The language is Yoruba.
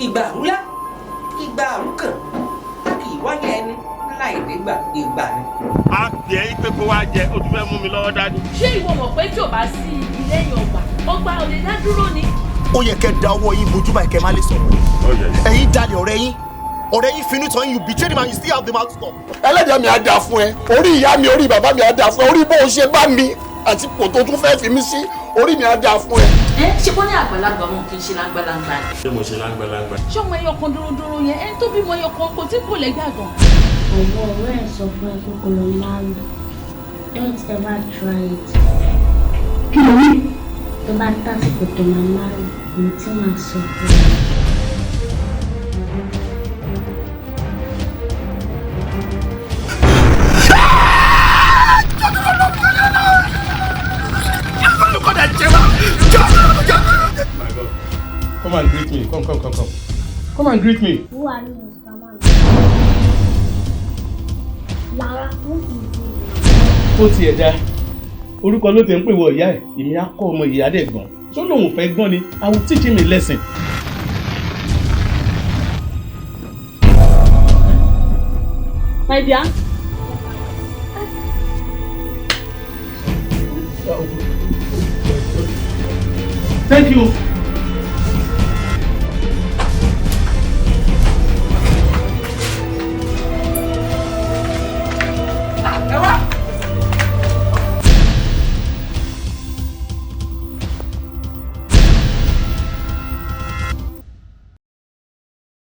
ìgbà àrúlá ìgbà àrúkàn a kì í wáyé ẹni láì nígbà ìgbà ni. a pè é pé kó wá jẹ o tún fẹ́ mú mi lọ́wọ́ dání. ṣé ìwọ mọ̀ pé tí ò bá sí igi lẹ́yìn ọgbà ò lè dá dúró ni. ó yẹ kẹ́ da ọwọ́ yín bójú báyìí kẹ́ má lè sọ̀rọ̀. ẹ̀yin dalẹ̀ ọ̀rẹ́ yín finú tán you betray the man you still have the mouth to talk. ẹlẹ́dàá mi á dà fún ẹ orí ìyá mi orí bàbá mi á dà fún ẹ orí bó o ṣe bá mi àti kò tó tún fẹ́ fi mí sí orí mi á dà fún ẹ. ṣé kó ní àgbàlagbà wọn kì í ṣe lágbàlagbà ni. ṣé mo ṣe lágbàlagbà. ṣé ọmọ ẹyọ kan dúró yẹn ẹni tó bímọ ẹyọ kan kò tí kò lè gbàgàn. ọ̀wọ́ ọ̀rẹ́ ẹ̀ sọ fún ẹ pé kò lọ máa lò don't ever try it. kí ló ní. tó bá tásìkò tó máa lò ní tí màá sọ fún ẹ. Come and greet me. Come. Come and greet me. Who are you, Mr. Man? Lara, who is you? Ó tiẹ̀ dá orúkọ ló ti ń pè wọ ìyá ẹ̀ èmi á kọ́ ọmọ ìyá dẹ̀ gbọ́n tó lóun fẹ́ gbọ́n ni I will teach him a lesson. My dear. Thank you.